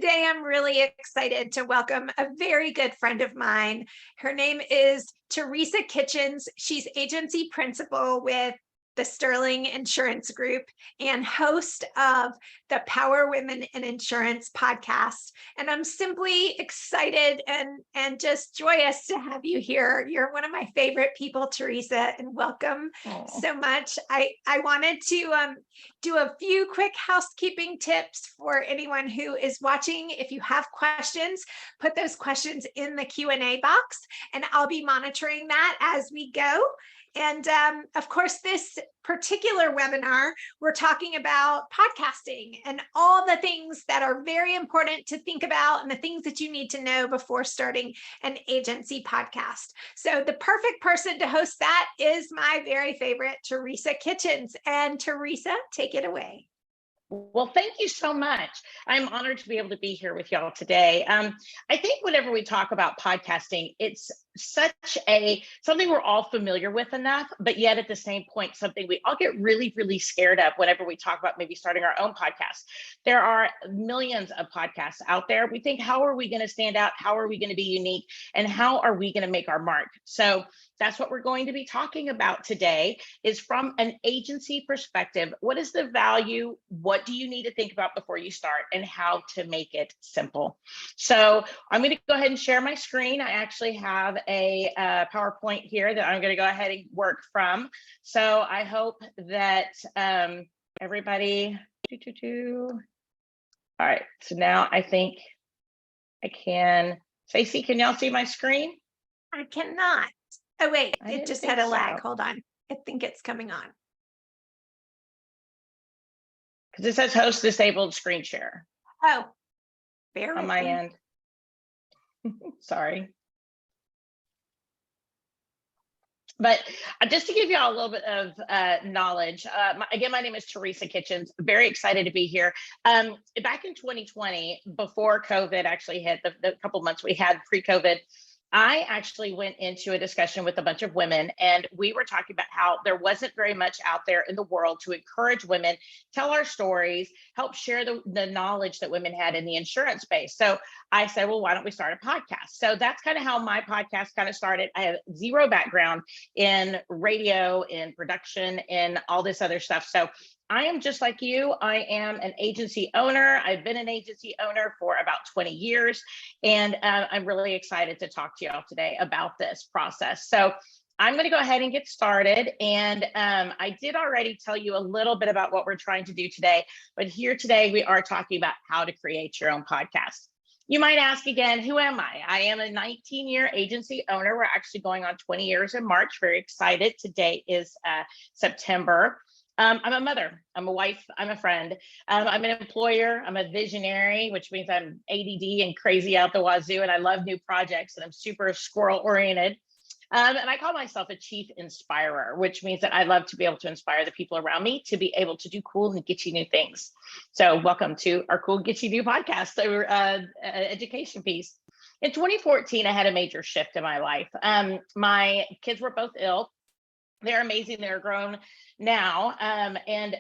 Today, I'm really excited to welcome a very good friend of mine. Her name is Teresa Kitchens. She's agency principal with the Sterling Insurance Group and host of the Power Women in Insurance podcast. And I'm simply excited and just joyous to have you here. You're one of my favorite people, Teresa, and welcome so much. I wanted to do a few quick housekeeping tips for anyone who is watching. If you have questions, put those questions in the Q&A box, and I'll be monitoring that as we go. And of course, this particular webinar, we're talking about podcasting and all the things that are very important to think about and the things that you need to know before starting an agency podcast. So the perfect person to host that is my very favorite, Teresa Kitchens. And Teresa, take it away. Well, thank you so much. I'm honored to be able to be here with y'all today. I think whenever we talk about podcasting, it's something we're all familiar with enough, but yet at the same point, something we all get really, really scared of whenever we talk about maybe starting our own podcast. There are millions of podcasts out there. We think, how are we going to stand out? How are we going to be unique? And how are we going to make our mark? So that's what we're going to be talking about today, is from an agency perspective. What is the value? What do you need to think about before you start, and how to make it simple? So I'm going to go ahead and share my screen. I actually have a PowerPoint here that I'm going to go ahead and work from. So I hope that everybody, all right, so now I think I can. Stacey, can y'all see my screen? I cannot. Oh, wait, it just had a lag. So. Hold on. I think it's coming on. Because it says host disabled screen share. Oh, bear on with my me. end. Sorry. But just to give you all a little bit of knowledge, again, my name is Teresa Kitchens. Very excited to be here. Back in 2020, before COVID actually hit, the couple months we had pre-COVID, I actually went into a discussion with a bunch of women, and we were talking about how there wasn't very much out there in the world to encourage women, tell our stories, help share the knowledge that women had in the insurance space. So I said, well, why don't we start a podcast? So that's kind of how my podcast kind of started. I have zero background in radio, in production, in all this other stuff. So I am just like you. I am an agency owner. I've been an agency owner for about 20 years, and I'm really excited to talk to y'all today about this process. So I'm going to go ahead and get started. And I did already tell you a little bit about what we're trying to do today, but here today we are talking about how to create your own podcast. You might ask again, who am I? I am a 19-year agency owner. We're actually going on 20 years in March. Very excited. Today is September. I'm a mother, I'm a wife, I'm a friend, I'm an employer, I'm a visionary, which means I'm ADD and crazy out the wazoo, and I love new projects, and I'm super squirrel oriented. And I call myself a chief inspirer, which means that I love to be able to inspire the people around me to be able to do cool and get you new things. So welcome to our Cool Get You New podcast, education piece. In 2014, I had a major shift in my life. My kids were both ill. They're amazing. They're grown now, and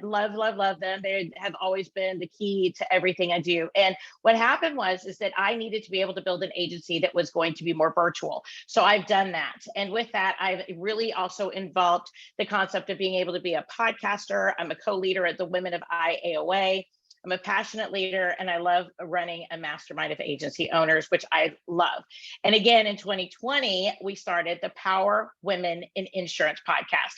love them. They have always been the key to everything I do. And what happened is that I needed to be able to build an agency that was going to be more virtual. So I've done that. And with that, I've really also involved the concept of being able to be a podcaster. I'm a co-leader at the Women of IAOA. I'm a passionate leader, and I love running a mastermind of agency owners, which I love. And again, in 2020, we started the Power Women in Insurance podcast.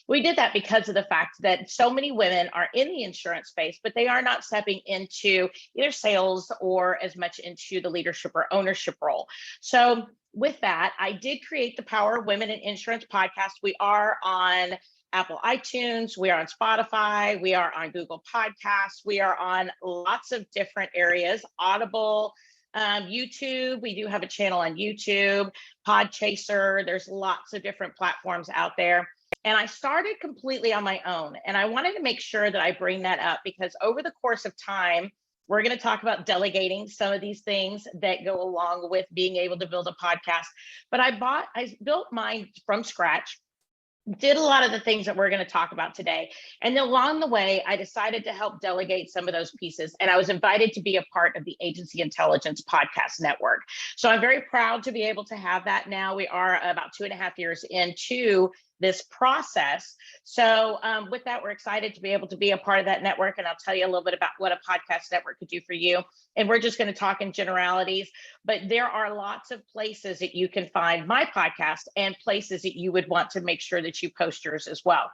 We did that because of the fact that so many women are in the insurance space, but they are not stepping into either sales or as much into the leadership or ownership role. So with that, I did create the Power Women in Insurance podcast. We are on Apple iTunes, we are on Spotify, we are on Google Podcasts, we are on lots of different areas, Audible, YouTube, we do have a channel on YouTube, Podchaser, there's lots of different platforms out there. And I started completely on my own. And I wanted to make sure that I bring that up because over the course of time, we're going to talk about delegating some of these things that go along with being able to build a podcast. But I built mine from scratch. did a lot of the things that we're going to talk about today. And then along the way, I decided to help delegate some of those pieces. And I was invited to be a part of the Agency Intelligence Podcast Network. So I'm very proud to be able to have that now. We are about 2.5 years into this process. So with that, we're excited to be able to be a part of that network. And I'll tell you a little bit about what a podcast network could do for you. And we're just going to talk in generalities, but there are lots of places that you can find my podcast and places that you would want to make sure that you post yours as well.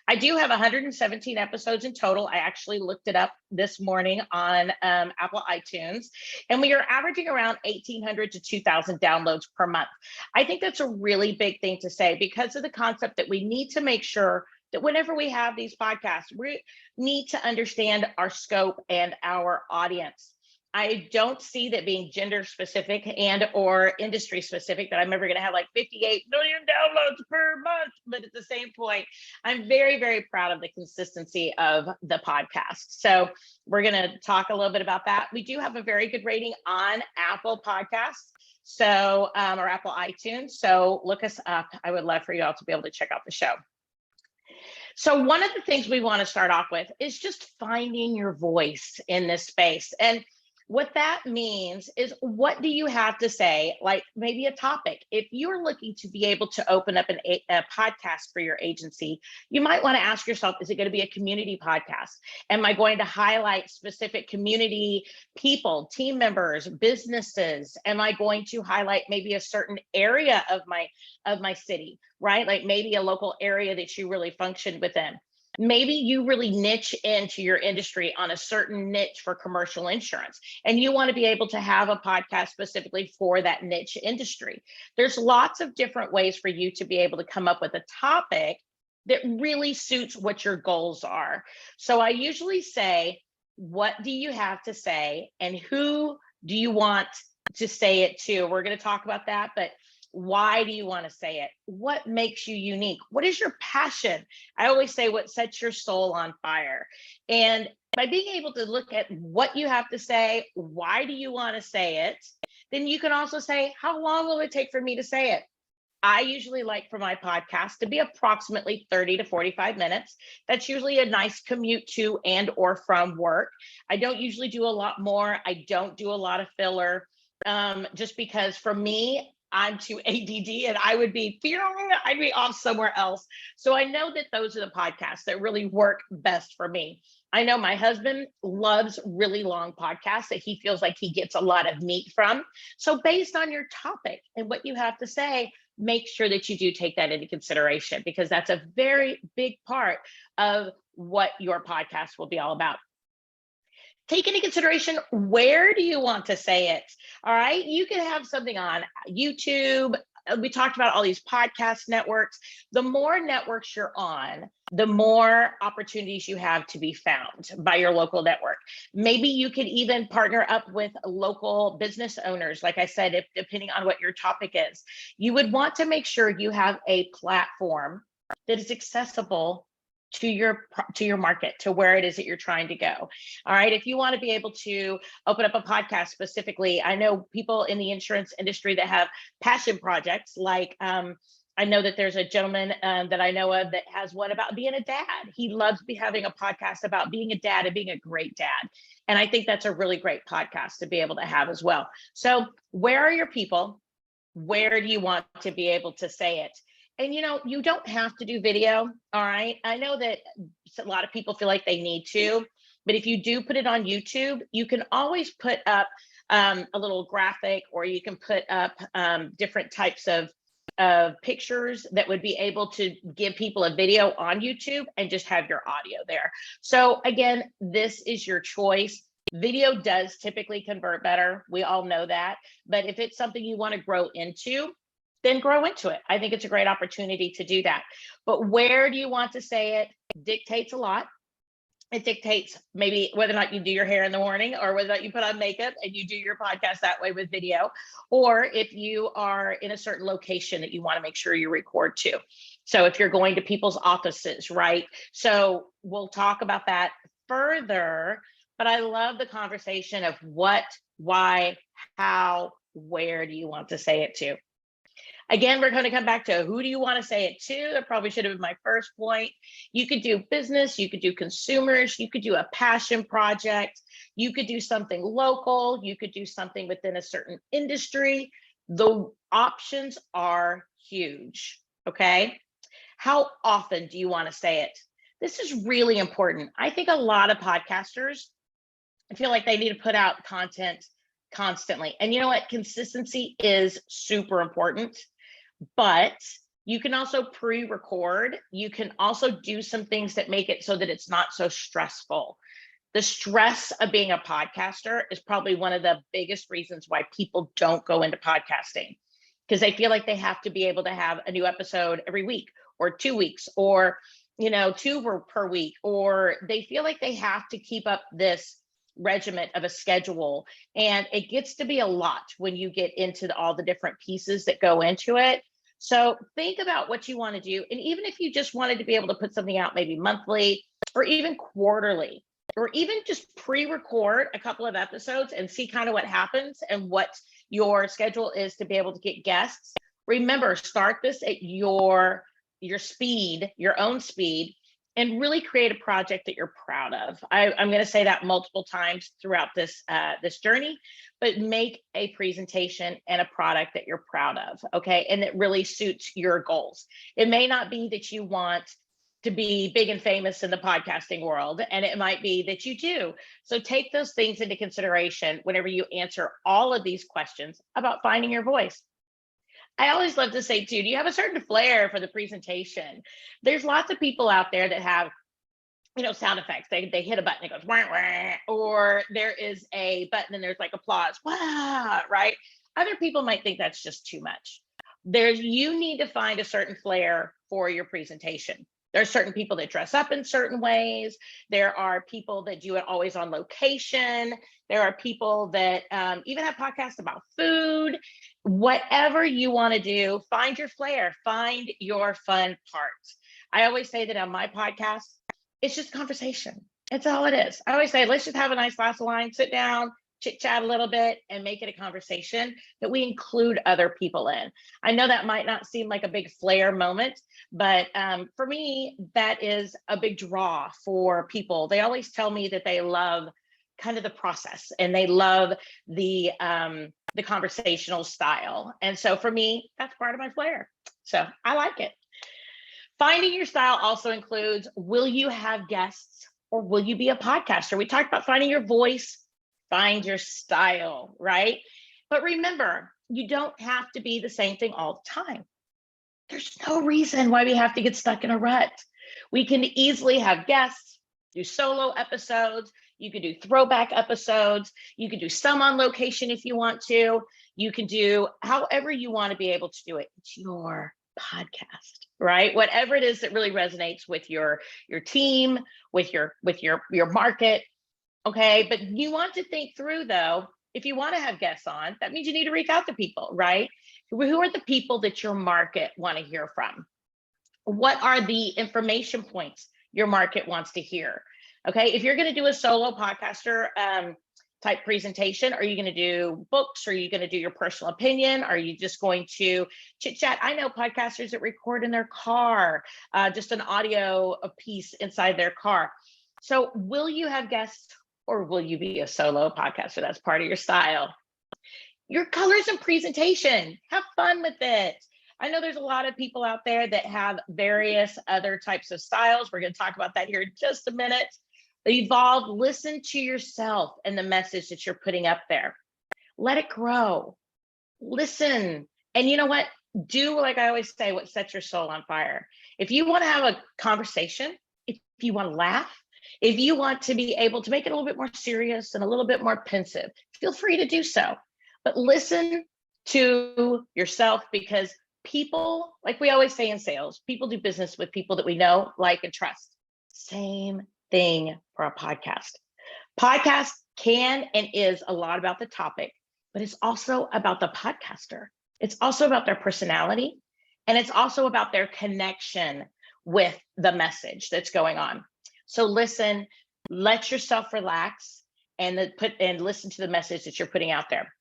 I do have 117 episodes in total. I actually looked it up this morning on Apple iTunes, and we are averaging around 1,800 to 2,000 downloads per month. I think that's a really big thing to say because of the concept that we need to make sure that whenever we have these podcasts, we need to understand our scope and our audience. I don't see that being gender specific and or industry specific that I'm ever going to have like 58 million downloads per month. But at the same point, I'm very, very proud of the consistency of the podcast. So we're going to talk a little bit about that. We do have a very good rating on Apple Podcasts. So, or Apple iTunes. So look us up. I would love for you all to be able to check out the show. So one of the things we want to start off with is just finding your voice in this space. And what that means is, what do you have to say? Like maybe a topic. If you're looking to be able to open up a podcast for your agency, you might want to ask yourself, is it going to be a community podcast? Am I going to highlight specific community people, team members, businesses? Am I going to highlight maybe a certain area of my city, right? Like maybe a local area that you really function within. Maybe you really niche into your industry on a certain niche for commercial insurance, and you want to be able to have a podcast specifically for that niche industry. There's lots of different ways for you to be able to come up with a topic that really suits what your goals are. So I usually say, what do you have to say and who do you want to say it to? We're going to talk about that, but why do you want to say it? What makes you unique? What is your passion? I always say, what sets your soul on fire? And by being able to look at what you have to say, why do you want to say it? Then you can also say, how long will it take for me to say it? I usually like for my podcast to be approximately 30 to 45 minutes. That's usually a nice commute to and or from work. I don't usually do a lot more. I don't do a lot of filler, just because for me, I'm too ADD and I'd be off somewhere else. So I know that those are the podcasts that really work best for me. I know my husband loves really long podcasts that he feels like he gets a lot of meat from. So based on your topic and what you have to say, make sure that you do take that into consideration, because that's a very big part of what your podcast will be all about. Take into consideration, where do you want to say it? All right. You can have something on YouTube. We talked about all these podcast networks. The more networks you're on, the more opportunities you have to be found by your local network. Maybe you could even partner up with local business owners. Like I said, if depending on what your topic is, you would want to make sure you have a platform that is accessible to your market, to where it is that you're trying to go. All right. If you want to be able to open up a podcast specifically, I know people in the insurance industry that have passion projects. Like I know that there's a gentleman that I know of that has one about being a dad. He loves having a podcast about being a dad and being a great dad. And I think that's a really great podcast to be able to have as well. So where are your people? Where do you want to be able to say it? And you don't have to do video. All right. I know that a lot of people feel like they need to, but if you do put it on YouTube, you can always put up a little graphic, or you can put up different types of pictures that would be able to give people a video on YouTube and just have your audio there. So again, this is your choice. Video does typically convert better. We all know that. But if it's something you want to grow into, then grow into it. I think it's a great opportunity to do that. But where do you want to say it dictates a lot. It dictates maybe whether or not you do your hair in the morning, or whether or not you put on makeup and you do your podcast that way with video, or if you are in a certain location that you want to make sure you record to. So if you're going to people's offices, right? So we'll talk about that further, but I love the conversation of what, why, how, where do you want to say it to? Again, we're going to come back to who do you want to say it to? That probably should have been my first point. You could do business, you could do consumers, you could do a passion project, you could do something local, you could do something within a certain industry. The options are huge. Okay. How often do you want to say it? This is really important. I think a lot of podcasters, I feel like they need to put out content constantly. And you know what? Consistency is super important, but you can also pre-record. You can also do some things that make it so that it's not so stressful. The stress of being a podcaster is probably one of the biggest reasons why people don't go into podcasting, because they feel like they have to be able to have a new episode every week or 2 weeks, or two per week, or they feel like they have to keep up this regiment of a schedule, and it gets to be a lot when you get into all the different pieces that go into it. So think about what you want to do, and even if you just wanted to be able to put something out maybe monthly or even quarterly, or even just pre-record a couple of episodes and see kind of what happens and what your schedule is to be able to get guests. Remember, start this at your speed, your own speed, and really create a project that you're proud of. I'm going to say that multiple times throughout this journey, but make a presentation and a product that you're proud of, okay? And it really suits your goals. It may not be that you want to be big and famous in the podcasting world, and it might be that you do. So take those things into consideration whenever you answer all of these questions about finding your voice. I always love to say too, do you have a certain flair for the presentation? There's lots of people out there that have, sound effects. They hit a button, it goes, wah, wah, or there is a button and there's like applause, wow, right? Other people might think that's just too much. You need to find a certain flair for your presentation. There are certain people that dress up in certain ways. There are people that do it always on location. There are people that even have podcasts about food. Whatever you want to do, find your flair, find your fun parts. I always say that on my podcast, it's just conversation. It's all it is. I always say, let's just have a nice glass of wine, sit down, chit chat a little bit, and make it a conversation that we include other people in. I know that might not seem like a big flair moment, but for me, that is a big draw for people. They always tell me that they love kind of the process and they love the conversational style. And so for me, that's part of my flair. So I like it. Finding your style also includes, will you have guests or will you be a podcaster? We talked about finding your voice, find your style, right? But remember, you don't have to be the same thing all the time. There's no reason why we have to get stuck in a rut. We can easily have guests, do solo episodes. You could do throwback episodes. You could do some on location if you want to. You can do however you want to be able to do it. It's your podcast, right? Whatever it is that really resonates with your team, with your market. Okay. But you want to think through though, if you want to have guests on, that means you need to reach out to people, right? Who are the people that your market want to hear from? What are the information points your market wants to hear? Okay, if you're going to do a solo podcaster type presentation, are you going to do books? Are you going to do your personal opinion? Are you just going to chit chat? I know podcasters that record in their car, just an audio piece inside their car. So will you have guests or will you be a solo podcaster? That's part of your style. Your colors and presentation, have fun with it. I know there's a lot of people out there that have various other types of styles. We're going to talk about that here in just a minute. Evolve, listen to yourself and the message that you're putting up there. Let it grow. Listen. And you know what? Do, like I always say, what sets your soul on fire. If you want to have a conversation, if you want to laugh, if you want to be able to make it a little bit more serious and a little bit more pensive, feel free to do so. But listen to yourself, because people, like we always say in sales, people do business with people that we know, like, and trust. Same thing for a podcast. Podcast can and is a lot about the topic, but it's also about the podcaster. It's also about their personality, and it's also about their connection with the message that's going on. So listen, let yourself relax and listen to the message that you're putting out there.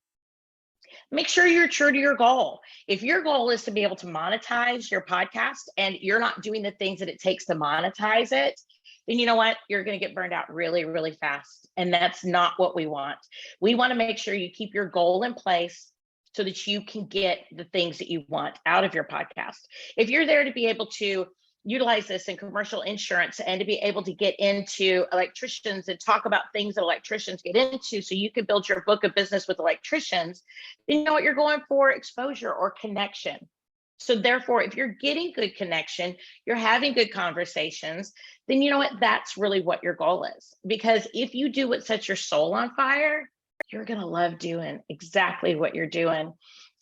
Make sure you're true to your goal. If your goal is to be able to monetize your podcast and you're not doing the things that it takes to monetize it, then you know what? You're going to get burned out really, really fast. And that's not what we want. We want to make sure you keep your goal in place so that you can get the things that you want out of your podcast. If you're there to be able to utilize this in commercial insurance and to be able to get into electricians and talk about things that electricians get into so you can build your book of business with electricians, then you know what you're going for, exposure or connection. So therefore, if you're getting good connection, you're having good conversations, then you know what, that's really what your goal is. Because if you do what sets your soul on fire, you're going to love doing exactly what you're doing.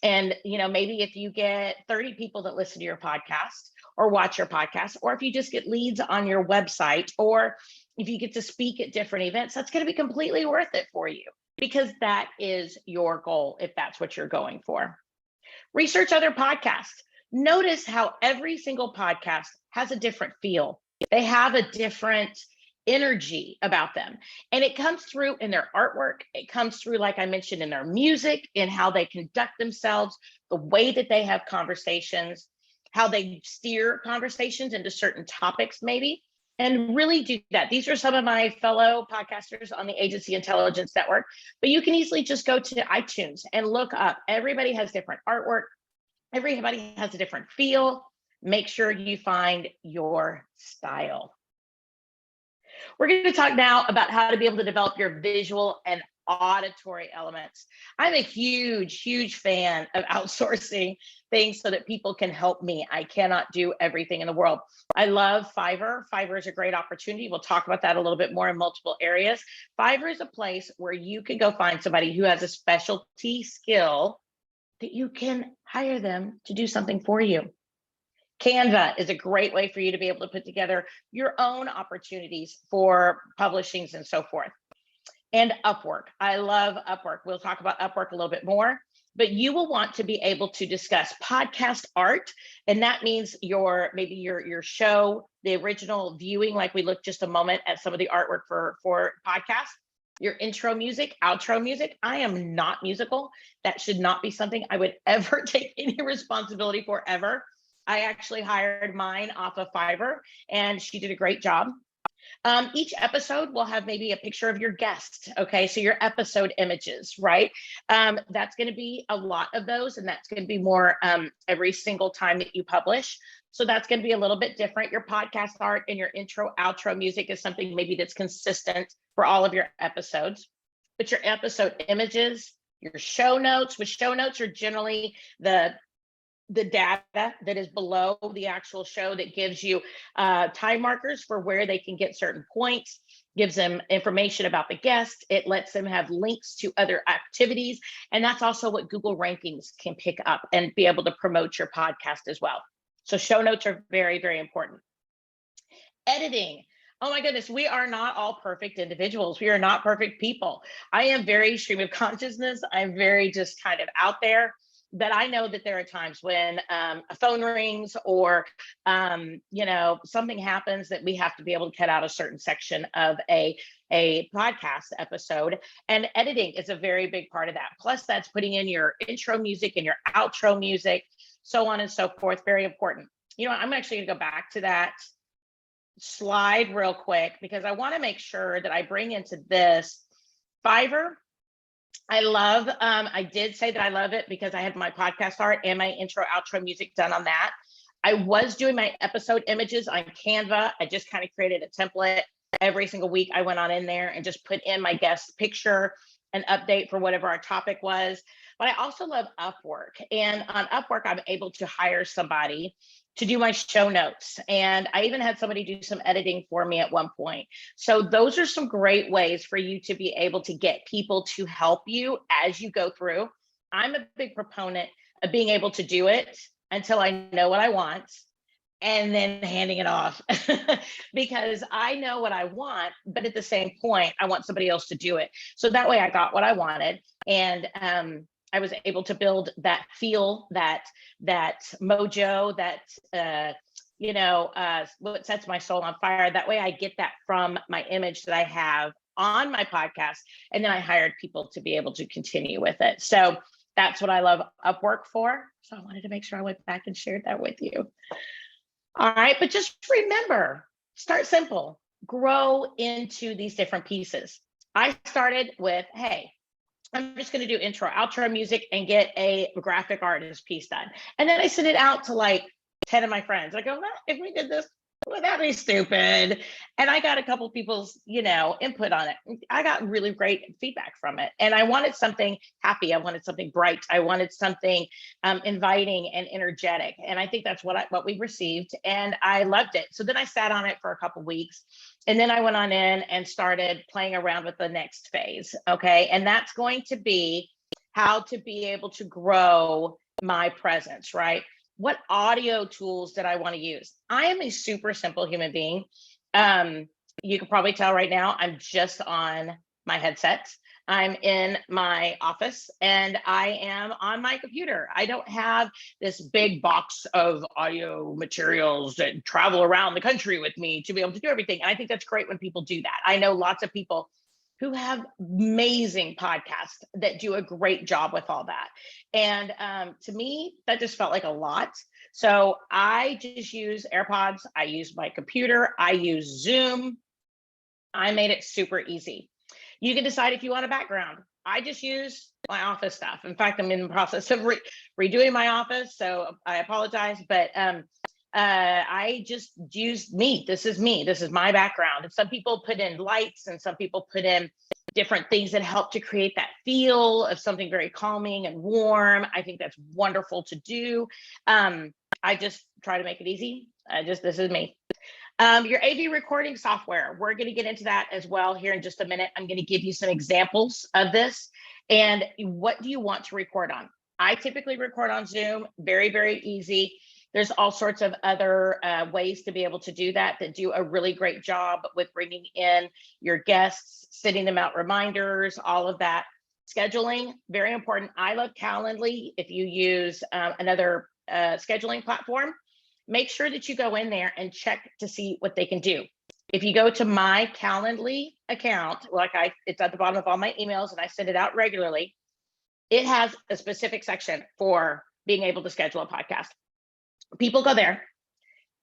And, you know, maybe if you get 30 people that listen to your podcast or watch your podcast, or if you just get leads on your website, or if you get to speak at different events, that's going to be completely worth it for you, because that is your goal if that's what you're going for. Research other podcasts. Notice how every single podcast has a different feel. They have a different energy about them. And it comes through in their artwork. It comes through, like I mentioned, in their music, in how they conduct themselves, the way that they have conversations, how they steer conversations into certain topics, maybe, and really do that. These are some of my fellow podcasters on the Agency Intelligence Network, but you can easily just go to iTunes and look up. Everybody has different artwork. Everybody has a different feel. Make sure you find your style. We're going to talk now about how to be able to develop your visual and auditory elements. I'm a huge, huge fan of outsourcing things so that people can help me. I cannot do everything in the world. I love Fiverr. Fiverr is a great opportunity. We'll talk about that a little bit more in multiple areas. Fiverr is a place where you can go find somebody who has a specialty skill that you can hire them to do something for you. Canva is a great way for you to be able to put together your own opportunities for publishings and so forth. And Upwork. I love Upwork. We'll talk about Upwork a little bit more, but you will want to be able to discuss podcast art. And that means maybe your show, the original viewing, like we looked just a moment at some of the artwork for podcasts, your intro music, outro music. I am not musical. That should not be something I would ever take any responsibility for ever. I actually hired mine off of Fiverr and she did a great job. Each episode will have maybe a picture of your guest. Okay, so your episode images, right? That's going to be a lot of those, and that's going to be more every single time that you publish. So that's going to be a little bit different. Your podcast art and your intro, outro music is something maybe that's consistent for all of your episodes. But your episode images, your show notes, which show notes are generally the data that is below the actual show that gives you time markers for where they can get certain points, gives them information about the guest. It lets them have links to other activities. And that's also what Google rankings can pick up and be able to promote your podcast as well. So show notes are very, very important. Editing. Oh my goodness, we are not all perfect individuals. We are not perfect people. I am very stream of consciousness. I'm very just kind of out there. That I know that there are times when a phone rings or something happens that we have to be able to cut out a certain section of a podcast episode, and editing is a very big part of that. Plus that's putting in your intro music and your outro music, so on and so forth. Very important. You know, I'm actually gonna go back to that slide real quick because I want to make sure that I bring into this Fiverr. I love, I did say that I love it because I had my podcast art and my intro, outro music done on that. I was doing my episode images on Canva. I just kind of created a template. Every single week I went on in there and just put in my guest picture, an update for whatever our topic was. But I also love Upwork. And on Upwork, I'm able to hire somebody to do my show notes. And I even had somebody do some editing for me at one point. So those are some great ways for you to be able to get people to help you as you go through. I'm a big proponent of being able to do it until I know what I want and then handing it off because I know what I want, but at the same point, I want somebody else to do it. So that way I got what I wanted. And I was able to build that feel, that mojo, that what sets my soul on fire. That way I get that from my image that I have on my podcast, and then I hired people to be able to continue with it. So That's what I love Upwork for. So I wanted to make sure I went back and shared that with you. All right, but just remember, start simple, grow into these different pieces. I started with, hey, I'm just going to do intro, outro music and get a graphic artist piece done. And then I sent it out to like 10 of my friends. I go, well, if we did this, would that be stupid? And I got a couple people's, input on it. I got really great feedback from it. And I wanted something happy. I wanted something bright. I wanted something inviting and energetic. And I think that's what we received. And I loved it. So then I sat on it for a couple weeks. And then I went on in and started playing around with the next phase. Okay. And that's going to be how to be able to grow my presence, right? What audio tools did I want to use? I am a super simple human being. You can probably tell right now, I'm just on my headset. I'm in my office and I am on my computer. I don't have this big box of audio materials that travel around the country with me to be able to do everything. And I think that's great when people do that. I know lots of people who have amazing podcasts that do a great job with all that. And to me, that just felt like a lot. So I just use AirPods. I use my computer. I use Zoom. I made it super easy. You can decide if you want a background. I just use my office stuff. In fact, I'm in the process of redoing my office, so I apologize, but I just use me. This is me. This is my background. And some people put in lights and some people put in different things that help to create that feel of something very calming and warm. I think that's wonderful to do. I just try to make it easy. This is me. Your AV recording software, we're going to get into that as well here in just a minute. I'm going to give you some examples of this. And what do you want to record on? I typically record on Zoom, very, very easy. There's all sorts of other ways to be able to do that do a really great job with bringing in your guests, sending them out reminders, all of that. Scheduling, very important. I love Calendly. If you use another scheduling platform, make sure that you go in there and check to see what they can do. If you go to my Calendly account, it's at the bottom of all my emails and I send it out regularly, it has a specific section for being able to schedule a podcast. People go there.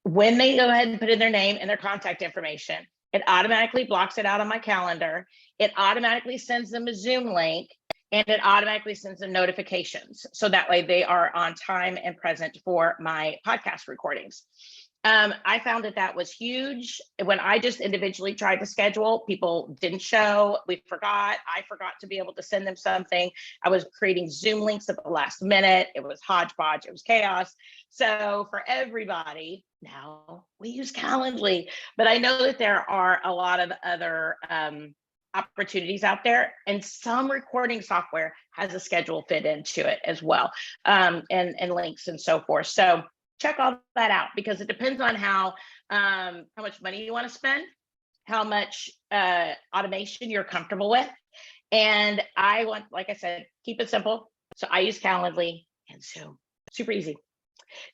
When they go ahead and put in their name and their contact information, it automatically blocks it out on my calendar. It automatically sends them a Zoom link and it automatically sends them notifications. So that way they are on time and present for my podcast recordings. I found that was huge. When I just individually tried to schedule, people didn't show. I forgot to be able to send them something. I was creating Zoom links at the last minute. It was hodgepodge. It was chaos. So for everybody, now we use Calendly. But I know that there are a lot of other opportunities out there, and some recording software has a schedule fit into it as well, and links and so forth. So check all that out, because it depends on how much money you want to spend, how much automation you're comfortable with. And I want, like I said, keep it simple. So I use Calendly and Zoom. Super easy.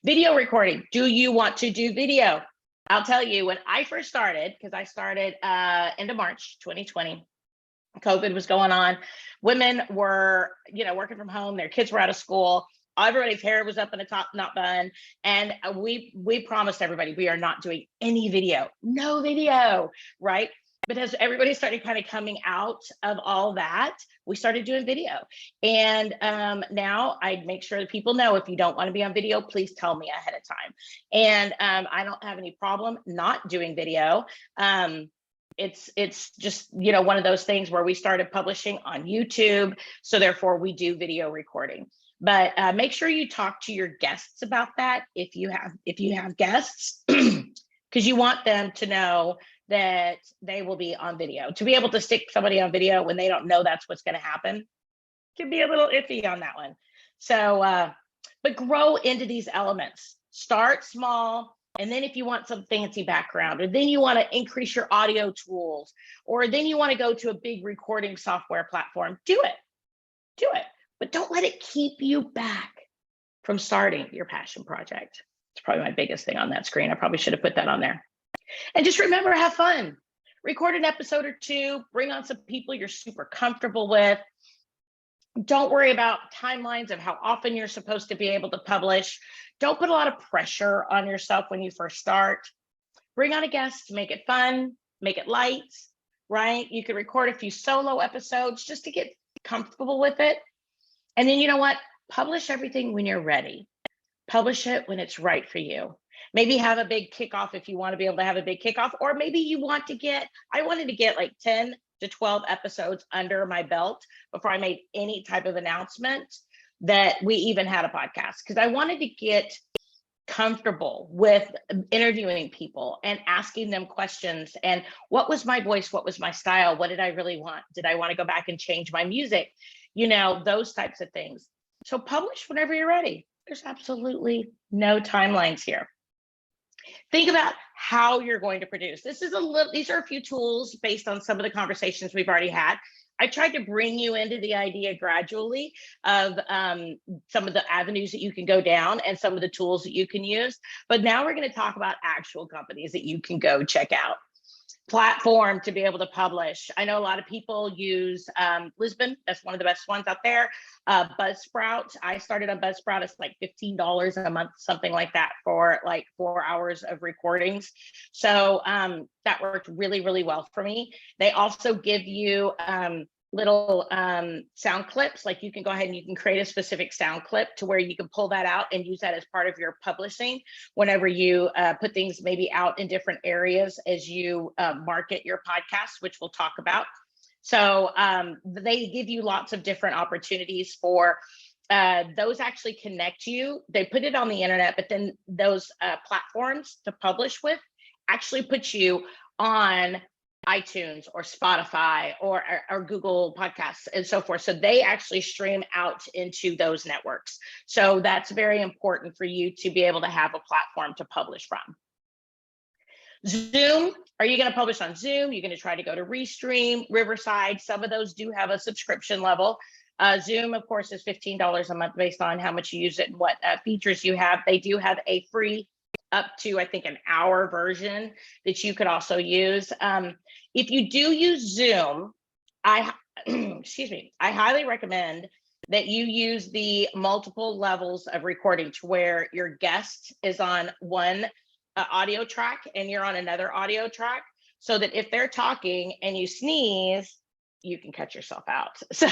Video recording. Do you want to do video? I'll tell you, when I first started, because I started end of March 2020, COVID was going on. Women were, working from home. Their kids were out of school. Everybody's hair was up in a top knot bun. And we promised everybody we are not doing any video, no video, right? But as everybody started kind of coming out of all that, we started doing video. And now I make sure that people know, if you don't want to be on video, please tell me ahead of time. And I don't have any problem not doing video. It's just, one of those things where we started publishing on YouTube. So therefore we do video recording. But make sure you talk to your guests about that if you have guests, because you want them to know that they will be on video. To be able to stick somebody on video when they don't know that's what's going to happen can be a little iffy on that one. So, but grow into these elements. Start small. And then if you want some fancy background, or then you want to increase your audio tools, or then you want to go to a big recording software platform, do it. But don't let it keep you back from starting your passion project. It's probably my biggest thing on that screen. I probably should have put that on there. And just remember, have fun. Record an episode or two, bring on some people you're super comfortable with. Don't worry about timelines of how often you're supposed to be able to publish. Don't put a lot of pressure on yourself when you first start. Bring on a guest, make it fun, make it light, right? You could record a few solo episodes just to get comfortable with it. And then you know what? Publish everything when you're ready. Publish it when it's right for you. Maybe have a big kickoff if you want to be able to have a big kickoff, or maybe you want to get, I wanted to get like 10 to 12 episodes under my belt before I made any type of announcement that we even had a podcast, because I wanted to get comfortable with interviewing people and asking them questions. And what was my voice? What was my style? What did I really want? Did I want to go back and change my music? You know, those types of things. So publish whenever you're ready. There's absolutely no timelines here. Think about how you're going to produce. These are a few tools based on some of the conversations we've already had. I tried to bring you into the idea gradually of some of the avenues that you can go down and some of the tools that you can use. But now we're going to talk about actual companies that you can go check out. Platform to be able to publish. I know a lot of people use Lisbon. That's one of the best ones out there. Buzzsprout. I started on Buzzsprout. It's like $15 a month, something like that, for like 4 hours of recordings. So that worked really, really well for me. They also give you little sound clips. Like you can go ahead and you can create a specific sound clip to where you can pull that out and use that as part of your publishing whenever you put things maybe out in different areas as you market your podcast, which we'll talk about. So they give you lots of different opportunities for those actually connect you. They put it on the internet, but then those platforms to publish with actually put you on iTunes or Spotify or Google Podcasts and so forth. So they actually stream out into those networks. So that's very important for you to be able to have a platform to publish from. Zoom, are you going to publish on Zoom? You're going to try to go to Restream, Riverside. Some of those do have a subscription level. Zoom, of course, is $15 a month based on how much you use it and what features you have. They do have a free up to, I think, an hour version that you could also use. If you do use Zoom, excuse me, I highly recommend that you use the multiple levels of recording to where your guest is on one audio track and you're on another audio track, so that if they're talking and you sneeze, you can cut yourself out. So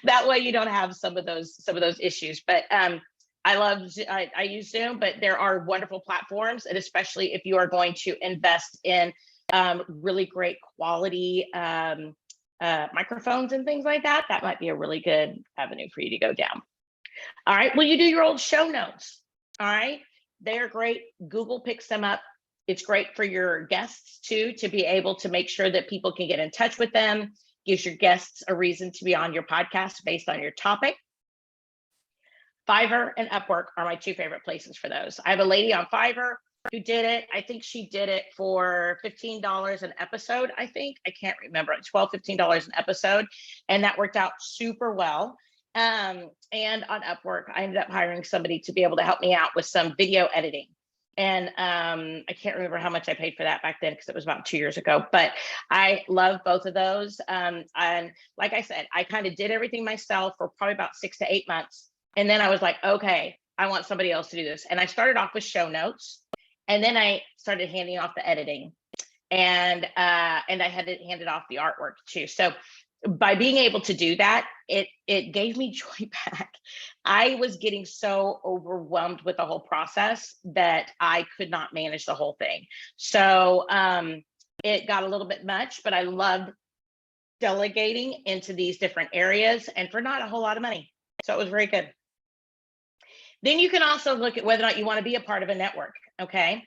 that way you don't have some of those issues. But I use Zoom, but there are wonderful platforms, and especially if you are going to invest in really great quality microphones and things like that, that might be a really good avenue for you to go down. All right, will you do your old show notes? All right, they're great. Google picks them up. It's great for your guests too, to be able to make sure that people can get in touch with them. Gives your guests a reason to be on your podcast based on your topic. Fiverr and Upwork are my two favorite places for those. I have a lady on Fiverr who did it. I think she did it for $15 an episode. I can't remember, $12, $15 an episode. And that worked out super well. And on Upwork, I ended up hiring somebody to be able to help me out with some video editing. And I can't remember how much I paid for that back then, because it was about 2 years ago, but I love both of those. And like I said, I kind of did everything myself for probably about 6 to 8 months. And then I was like, okay, I want somebody else to do this. And I started off with show notes, and then I started handing off the editing, and I had to hand it off the artwork too. So by being able to do that, it gave me joy back. I was getting so overwhelmed with the whole process that I could not manage the whole thing. So it got a little bit much, but I loved delegating into these different areas, and for not a whole lot of money. So it was very good. Then you can also look at whether or not you want to be a part of a network, okay?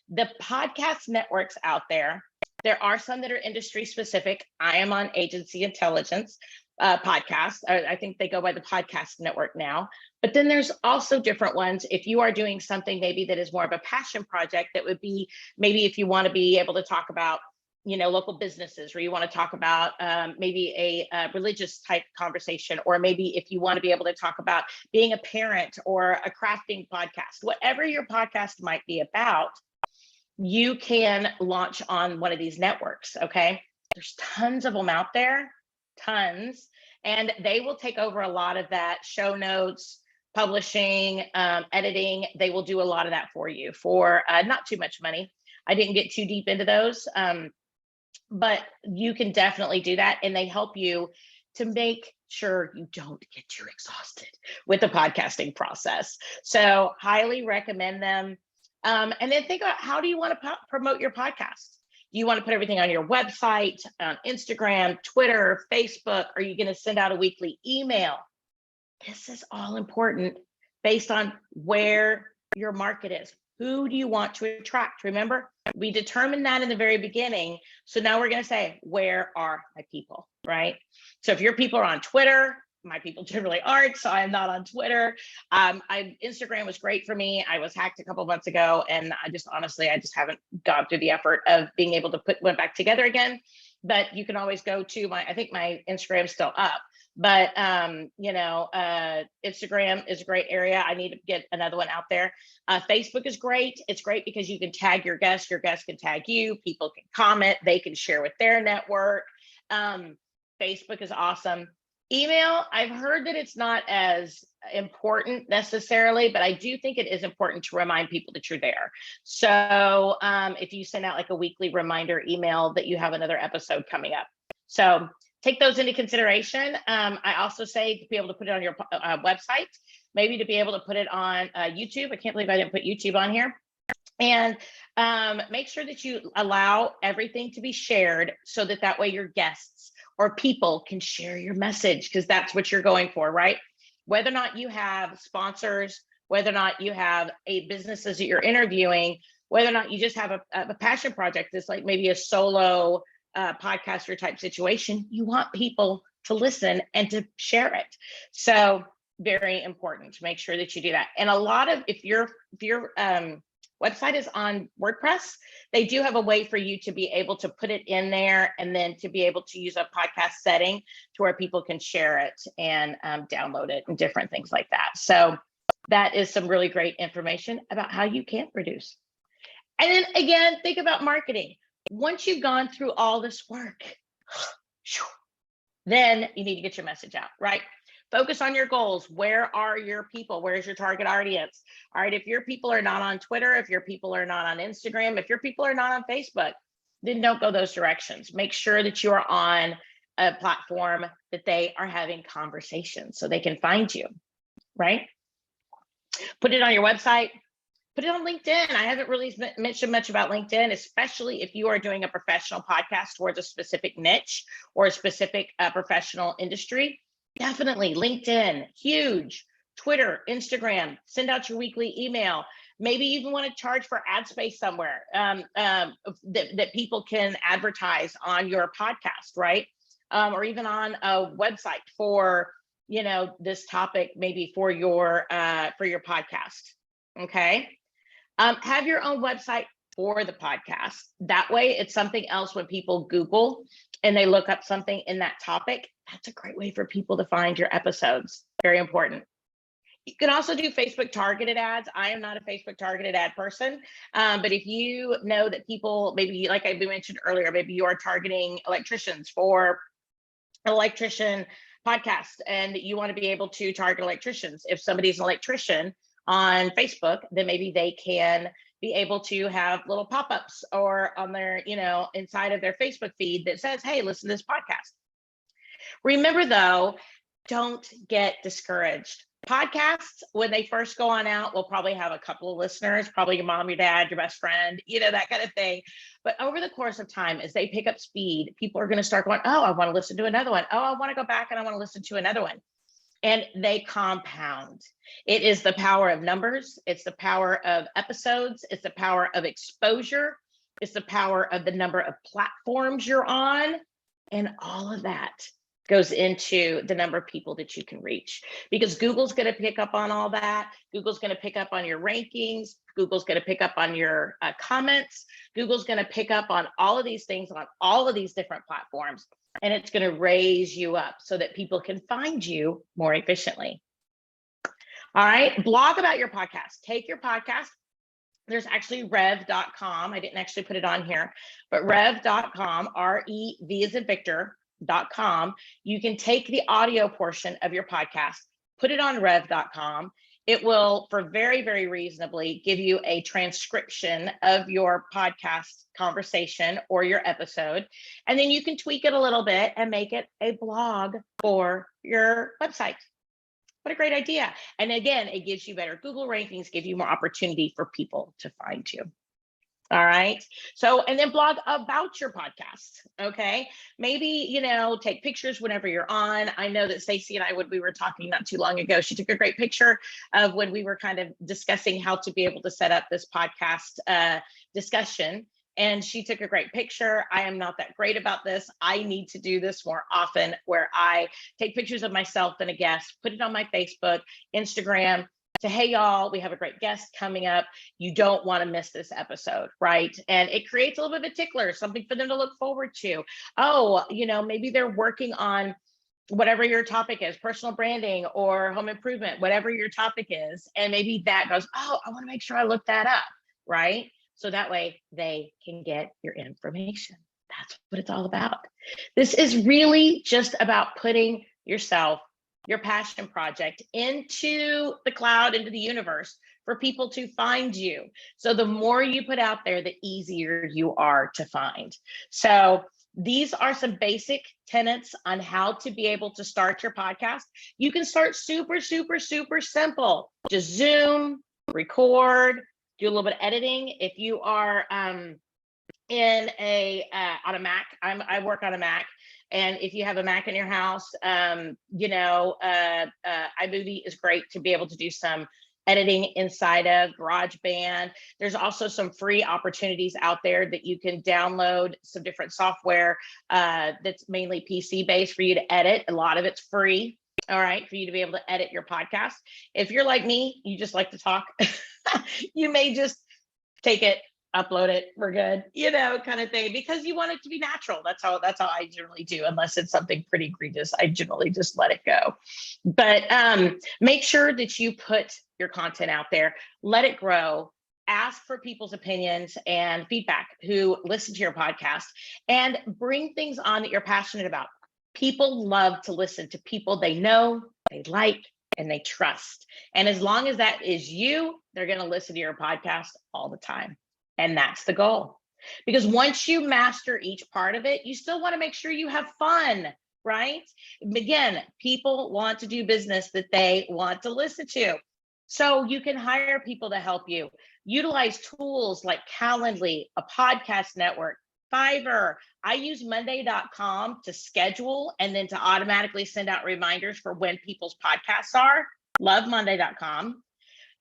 The podcast networks out there, there are some that are industry specific. I am on Agency Intelligence podcast. I think they go by the podcast network now. But then there's also different ones. If you are doing something maybe that is more of a passion project, that would be maybe if you want to be able to talk about, local businesses, or you want to talk about maybe a religious type conversation, or maybe if you want to be able to talk about being a parent or a crafting podcast, whatever your podcast might be about, you can launch on one of these networks, okay? There's tons of them out there, tons. and they will take over a lot of that show notes, publishing, editing. They will do a lot of that for you for not too much money. I didn't get too deep into those, but you can definitely do that, and they help you to make sure you don't get too exhausted with the podcasting process. So highly recommend them. And then think about, how do you want to promote your podcast? Do you want to put everything on your website, on Instagram, Twitter, Facebook? Are you going to send out a weekly email? This is all important based on where your market is. Who do you want to attract? Remember, we determined that in the very beginning. So now we're going to say, where are my people, right? So if your people are on Twitter, my people generally aren't, so I'm not on Twitter. Instagram was great for me. I was hacked a couple of months ago, and I just haven't gone through the effort of being able to put one back together again. But you can always go to I think my Instagram's still up. But Instagram is a great area. I need to get another one out there. Facebook is great. It's great because you can tag your guests. Your guests can tag you. People can comment. They can share with their network. Facebook is awesome. Email, I've heard that it's not as important necessarily, but I do think it is important to remind people that you're there. So if you send out like a weekly reminder email that you have another episode coming up. So take those into consideration. I also say to be able to put it on your website, maybe to be able to put it on YouTube. I can't believe I didn't put YouTube on here. And make sure that you allow everything to be shared so that way your guests or people can share your message, because that's what you're going for, right? Whether or not you have sponsors, whether or not you have businesses that you're interviewing, whether or not you just have a passion project that's like maybe a solo podcaster type situation, you want people to listen and to share it. So very important to make sure that you do that. And a lot of, if your website is on WordPress, they do have a way for you to be able to put it in there and then to be able to use a podcast setting to where people can share it and download it and different things like that. So that is some really great information about how you can produce. And then again, think about marketing. Once you've gone through all this work, then you need to get your message out, right? Focus on your goals. Where are your people? Where's your target audience? All right, if your people are not on Twitter, if your people are not on Instagram, if your people are not on Facebook, then don't go those directions. Make sure that you are on a platform that they are having conversations so they can find you, right? Put it on your website. Put it on LinkedIn. I haven't really mentioned much about LinkedIn, especially if you are doing a professional podcast towards a specific niche or a specific professional industry. Definitely LinkedIn, huge. Twitter, Instagram, send out your weekly email. Maybe you even want to charge for ad space somewhere that people can advertise on your podcast, right? Or even on a website for this topic, maybe for your podcast. Okay. Have your own website for the podcast. That way, it's something else when people Google and they look up something in that topic. That's a great way for people to find your episodes. Very important. You can also do Facebook targeted ads. I am not a Facebook targeted ad person, but if you know that people, maybe like I mentioned earlier, maybe you are targeting electricians for an electrician podcast and you want to be able to target electricians. If somebody's an electrician on Facebook, then maybe they can be able to have little pop-ups or on their, inside of their Facebook feed that says, hey, listen to this podcast. Remember though, don't get discouraged. Podcasts, when they first go on out, will probably have a couple of listeners, probably your mom, your dad, your best friend, that kind of thing. But over the course of time, as they pick up speed, people are going to start going, oh, I want to listen to another one. Oh, I want to go back and I want to listen to another one. And they compound. It is the power of numbers. It's the power of episodes. It's the power of exposure. It's the power of the number of platforms you're on. And all of that goes into the number of people that you can reach, because Google's going to pick up on all that. Google's going to pick up on your rankings. Google's going to pick up on your comments. Google's going to pick up on all of these things on all of these different platforms. And it's going to raise you up so that people can find you more efficiently. All right. Blog about your podcast. Take your podcast. There's actually rev.com. I didn't actually put it on here, but rev.com, REV as in Victor, rev.com, you can take the audio portion of your podcast, put it on rev.com. It will, for very, very reasonably, give you a transcription of your podcast conversation or your episode. And then you can tweak it a little bit and make it a blog for your website. What a great idea. And again, it gives you better Google rankings, give you more opportunity for people to find you. All right. So, and then blog about your podcast. Okay. Maybe, take pictures whenever you're on. I know that Stacey and I, when we were talking not too long ago, she took a great picture of when we were kind of discussing how to be able to set up this podcast discussion. And she took a great picture. I am not that great about this. I need to do this more often, where I take pictures of myself and a guest, put it on my Facebook, Instagram, say, hey, y'all, we have a great guest coming up. You don't want to miss this episode, right? And it creates a little bit of a tickler, something for them to look forward to. Oh, maybe they're working on whatever your topic is, personal branding or home improvement, whatever your topic is. And maybe that goes, oh, I want to make sure I look that up, right? So that way they can get your information. That's what it's all about. This is really just about putting yourself, your passion project, into the cloud, into the universe for people to find you. So the more you put out there, the easier you are to find. So these are some basic tenets on how to be able to start your podcast. You can start super, super, super simple. Just Zoom, record, do a little bit of editing. If you are on a Mac, I work on a Mac. And if you have a Mac in your house, iMovie is great to be able to do some editing inside of GarageBand. There's also some free opportunities out there that you can download some different software that's mainly PC based for you to edit. A lot of it's free. All right, for you to be able to edit your podcast. If you're like me, you just like to talk, you may just take it, upload it, we're good, kind of thing, because you want it to be natural. That's how I generally do, unless it's something pretty egregious. I generally just let it go. But make sure that you put your content out there, let it grow, ask for people's opinions and feedback who listen to your podcast, and bring things on that you're passionate about. People love to listen to people they know, they like, and they trust. And as long as that is you, they're going to listen to your podcast all the time. And that's the goal. Because once you master each part of it, you still want to make sure you have fun, right? Again, people want to do business that they want to listen to. So you can hire people to help you. Utilize tools like Calendly, a podcast network, Fiverr. I use Monday.com to schedule and then to automatically send out reminders for when people's podcasts are. Love Monday.com.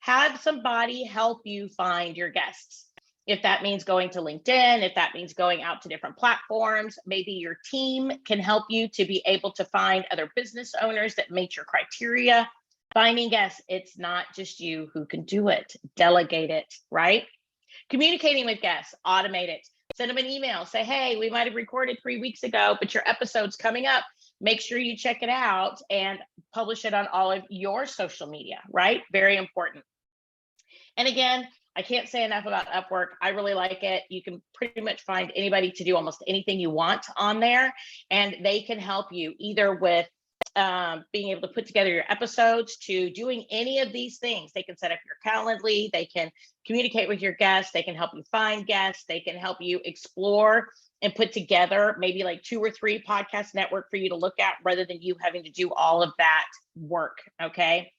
Have somebody help you find your guests. If that means going to LinkedIn, if that means going out to different platforms, maybe your team can help you to be able to find other business owners that meet your criteria. Finding guests, it's not just you who can do it. Delegate it, right? Communicating with guests, automate it. Send them an email, say, hey, we might have recorded 3 weeks ago, but your episode's coming up. Make sure you check it out and publish it on all of your social media, right? Very important. And again, I can't say enough about Upwork. I really like it. You can pretty much find anybody to do almost anything you want on there, and they can help you either with being able to put together your episodes, to doing any of these things. They can set up your Calendly, they can communicate with your guests, they can help you find guests, they can help you explore and put together maybe like 2 or 3 podcast network for you to look at, rather than you having to do all of that work. Okay.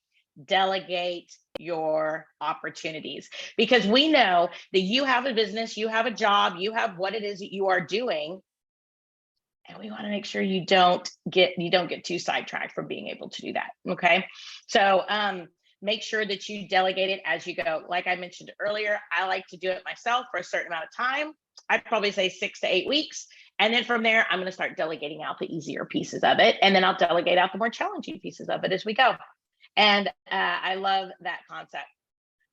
Delegate your opportunities, because we know that you have a business, you have a job, you have what it is that you are doing. And we want to make sure you don't get too sidetracked from being able to do that. Okay. So make sure that you delegate it as you go. Like I mentioned earlier, I like to do it myself for a certain amount of time. I'd probably say 6 to 8 weeks. And then from there, I'm going to start delegating out the easier pieces of it. And then I'll delegate out the more challenging pieces of it as we go. And I love that concept.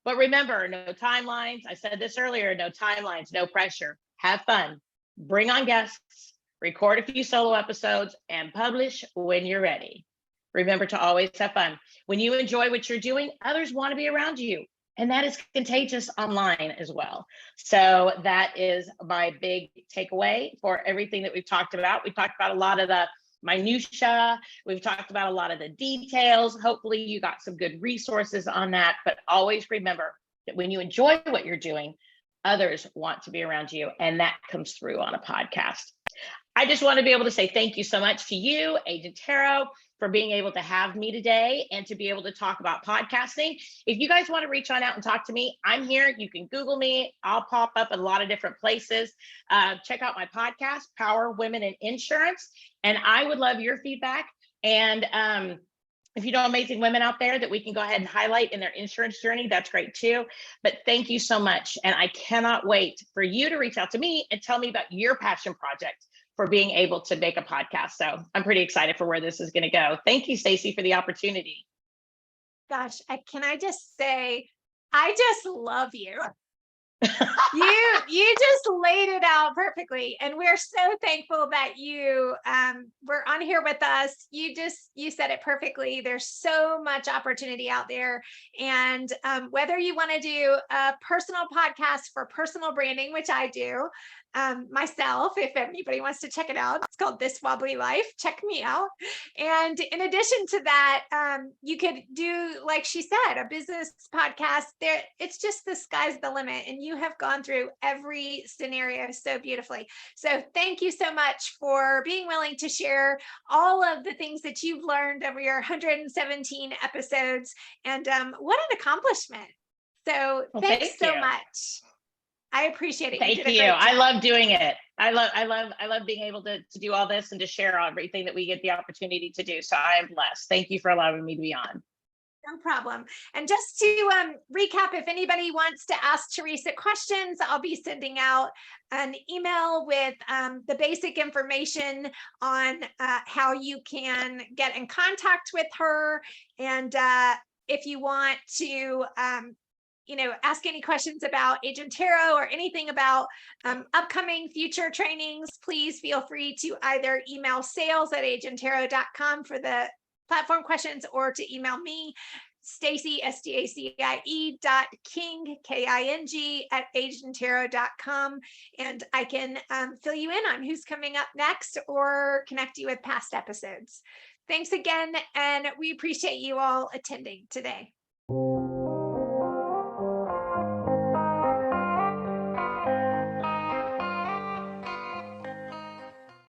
But remember, no timelines. I said this earlier, no timelines, no pressure. Have fun. Bring on guests. Record a few solo episodes and publish when you're ready. Remember to always have fun. When you enjoy what you're doing, others want to be around you. and that is contagious online as well. So that is my big takeaway for everything that we've talked about. We've talked about a lot of the minutia. We've talked about a lot of the details. Hopefully you got some good resources on that, but always remember that when you enjoy what you're doing, others want to be around you, and that comes through on a podcast. I just want to be able to say thank you so much to you, Agent Taro, for being able to have me today and to be able to talk about podcasting. If you guys want to reach on out and talk to me, I'm here. You can Google me. I'll pop up in a lot of different places. Check out my podcast, Power Women in Insurance. And I would love your feedback. And if you know amazing women out there that we can go ahead and highlight in their insurance journey, that's great too. But thank you so much. And I cannot wait for you to reach out to me and tell me about your passion project for being able to make a podcast. So I'm pretty excited for where this is going to go. Thank you, Stacey, for the opportunity. Gosh, can I just say, I just love you. You just laid it out perfectly, and we're so thankful that you were on here with us. You said it perfectly. There's so much opportunity out there, and whether you want to do a personal podcast for personal branding, which I do myself, if anybody wants to check it out, it's called This Wobbly Life. Check me out. And in addition to that, you could do, like she said, a business podcast. There, it's just the sky's the limit, and you have gone through every scenario so beautifully. So thank you so much for being willing to share all of the things that you've learned over your 117 episodes. And what an accomplishment. So Well, thanks thank so you. much. I appreciate it. Thank did a you. great I job. love doing it. I love being able to do all this and to share everything that we get the opportunity to do. So I am blessed. Thank you for allowing me to be on. No problem. And just to recap, if anybody wants to ask Teresa questions, I'll be sending out an email with the basic information on how you can get in contact with her. And if you want to ask any questions about Agent Taro or anything about upcoming future trainings, please feel free to either email sales@agenttaro.com for the platform questions, or to email me, Stacey, STACIE .king, KING @agenttaro.com. And I can fill you in on who's coming up next or connect you with past episodes. Thanks again. And we appreciate you all attending today.